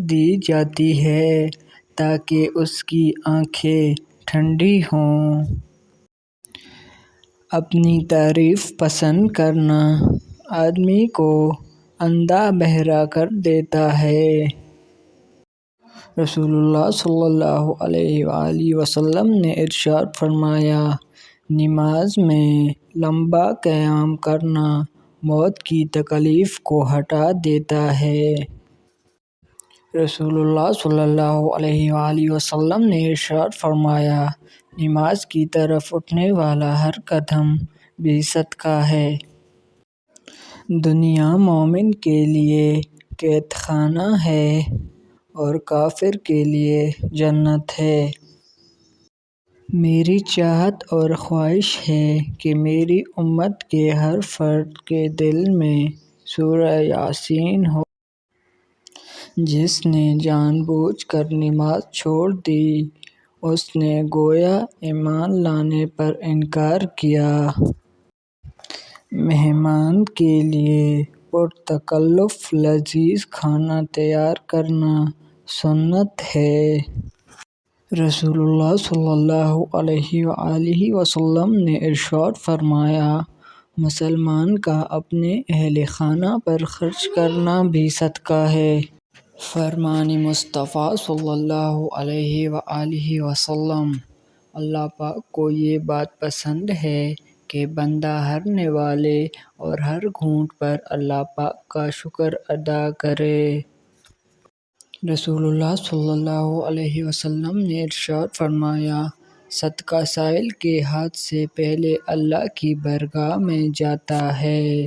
دی جاتی ہے تاکہ اس کی آنکھیں ٹھنڈی ہوں۔ اپنی تعریف پسند کرنا آدمی کو اندھا بہرا کر دیتا ہے۔ رسول اللہ صلی اللہ علیہ وآلہ وسلم نے ارشاد فرمایا، نماز میں لمبا قیام کرنا موت کی تکلیف کو ہٹا دیتا ہے۔ رسول اللہ صلی اللہ علیہ وآلہ وسلم نے ارشاد فرمایا، نماز کی طرف اٹھنے والا ہر قدم بھی صدقہ ہے۔ دنیا مومن کے لیے قید خانہ ہے اور کافر کے لیے جنت ہے۔ میری چاہت اور خواہش ہے کہ میری امت کے ہر فرد کے دل میں سورہ یاسین ہو۔ جس نے جان بوجھ کر نماز چھوڑ دی اس نے گویا ایمان لانے پر انکار کیا۔ مہمان کے لیے پرتکلف لذیذ کھانا تیار کرنا سنت ہے۔ رسول اللہ صلی اللہ علیہ وآلہ وسلم نے ارشاد فرمایا، مسلمان کا اپنے اہل خانہ پر خرچ کرنا بھی صدقہ ہے۔ فرمان مصطفیٰ صلی اللہ علیہ وآلہ وسلم، اللہ پاک کو یہ بات پسند ہے کہ بندہ ہر نوالے اور ہر گھونٹ پر اللہ پاک کا شکر ادا کرے۔ رسول اللہ صلی اللہ علیہ وسلم نے ارشاد فرمایا، صدقہ سائل کے ہاتھ سے پہلے اللہ کی بارگاہ میں جاتا ہے۔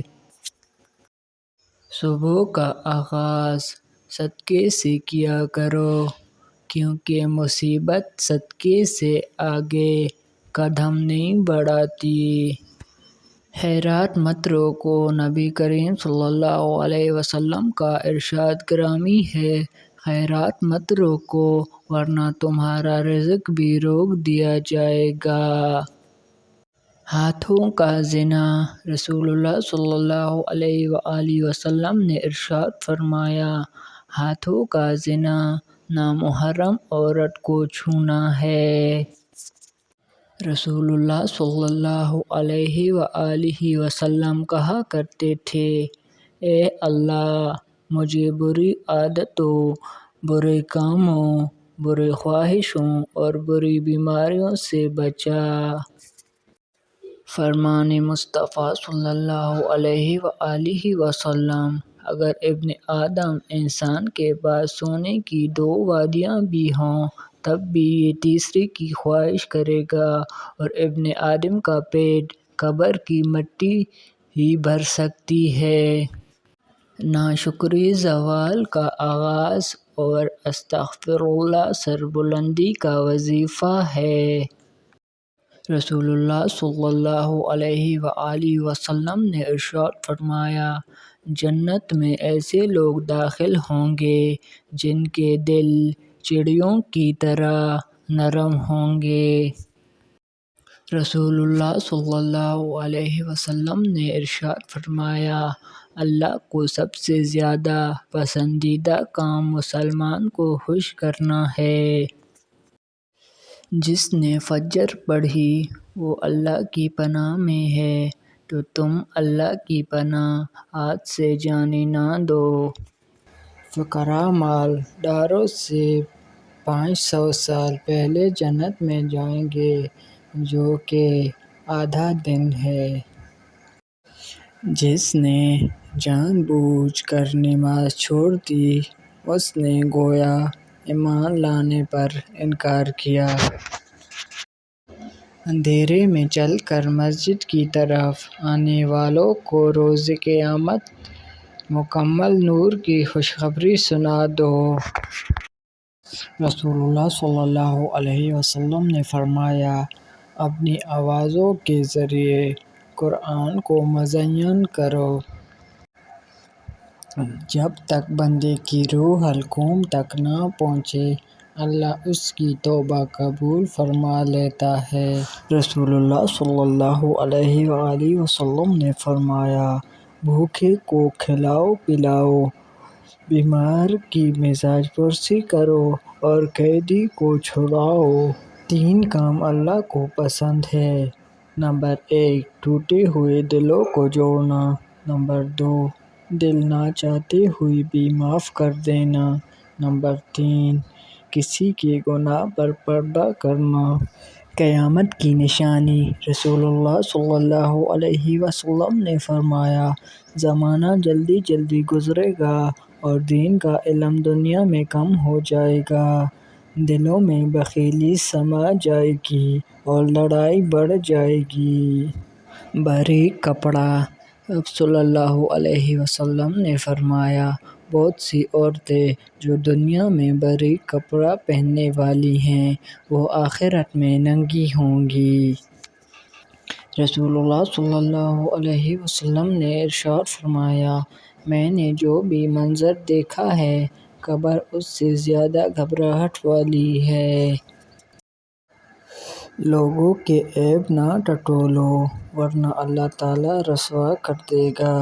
صبح کا آغاز صدقے سے کیا کرو کیونکہ مصیبت صدقے سے آگے قدم نہیں بڑھاتی۔ خیرات مت روکو، نبی کریم صلی اللہ علیہ وسلم کا ارشاد گرامی ہے، خیرات مت روکو ورنہ تمہارا رزق بھی روک دیا جائے گا۔ ہاتھوں کا زنا، رسول اللہ صلی اللہ علیہ وآلہ وسلم نے ارشاد فرمایا، ہاتھوں کا زنا نامحرم عورت کو چھونا ہے۔ رسول اللہ صلی اللہ علیہ وآلہ وسلم کہا کرتے تھے، اے اللہ مجھے بری عادتوں، برے کاموں، بری خواہشوں اور بری بیماریوں سے بچا۔ فرمان مصطفیٰ صلی اللہ علیہ وآلہ وسلم، اگر ابن آدم انسان کے پاس سونے کی 2 وادیاں بھی ہوں تب بھی یہ تیسری کی خواہش کرے گا اور ابن آدم کا پیٹ قبر کی مٹی ہی بھر سکتی ہے۔ ناشکری زوال کا آغاز اور استغفر اللہ سربلندی کا وظیفہ ہے۔ رسول اللہ صلی اللہ علیہ وآلہ وسلم نے ارشاد فرمایا، جنت میں ایسے لوگ داخل ہوں گے جن کے دل چڑیوں کی طرح نرم ہوں گے۔ رسول اللہ صلی اللہ علیہ وسلم نے ارشاد فرمایا، اللہ کو سب سے زیادہ پسندیدہ کام مسلمان کو خوش کرنا ہے۔ جس نے فجر پڑھی وہ اللہ کی پناہ میں ہے تو تم اللہ کی پناہ ہاتھ سے جانے نہ دو۔ فقراء مال داروں سے 500 سال پہلے جنت میں جائیں گے جو کہ آدھا دن ہے۔ جس نے جان بوجھ کر نماز چھوڑ دی اس نے گویا ایمان لانے پر انکار کیا۔ اندھیرے میں چل کر مسجد کی طرف آنے والوں کو روز قیامت مکمل نور کی خوشخبری سنا دو۔ رسول اللہ صلی اللہ علیہ وسلم نے فرمایا، اپنی آوازوں کے ذریعے قرآن کو مزین کرو۔ جب تک بندے کی روح حلقوم تک نہ پہنچے اللہ اس کی توبہ قبول فرما لیتا ہے۔ رسول اللہ صلی اللہ علیہ وآلہ وسلم نے فرمایا، بھوکے کو کھلاؤ پلاؤ، بیمار کی مزاج پرسی کرو اور قیدی کو چھڑاؤ۔ 3 کام اللہ کو پسند ہیں۔ نمبر 1 ٹوٹے ہوئے دلوں کو جوڑنا۔ نمبر 2 دل نہ چاہتے ہوئے بھی معاف کر دینا۔ نمبر 3 کسی کے گناہ پر پردہ کرنا۔ قیامت کی نشانی۔ رسول اللہ صلی اللہ علیہ وسلم نے فرمایا، زمانہ جلدی جلدی گزرے گا اور دین کا علم دنیا میں کم ہو جائے گا، دلوں میں بخیلی سما جائے گی اور لڑائی بڑھ جائے گی۔ باریک کپڑا۔ آپ صلی اللہ علیہ وسلم نے فرمایا، بہت سی عورتیں جو دنیا میں باریک کپڑا پہننے والی ہیں وہ آخرت میں ننگی ہوں گی۔ رسول اللہ صلی اللہ علیہ وسلم نے ارشاد فرمایا، میں نے جو بھی منظر دیکھا ہے قبر اس سے زیادہ گھبراہٹ والی ہے۔ لوگوں کے عیب نہ ٹٹولو ورنہ اللہ تعالیٰ رسوا کر دے گا۔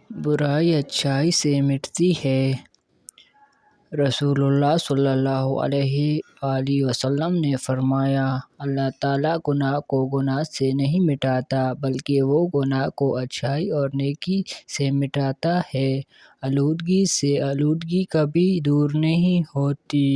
برائی اچھائی سے مٹتی ہے۔ رسول اللہ صلی اللہ علیہ وآلہ وسلم نے فرمایا، اللہ تعالیٰ گناہ کو گناہ سے نہیں مٹاتا بلکہ وہ گناہ کو اچھائی اور نیکی سے مٹاتا ہے۔ آلودگی سے آلودگی کبھی دور نہیں ہوتی۔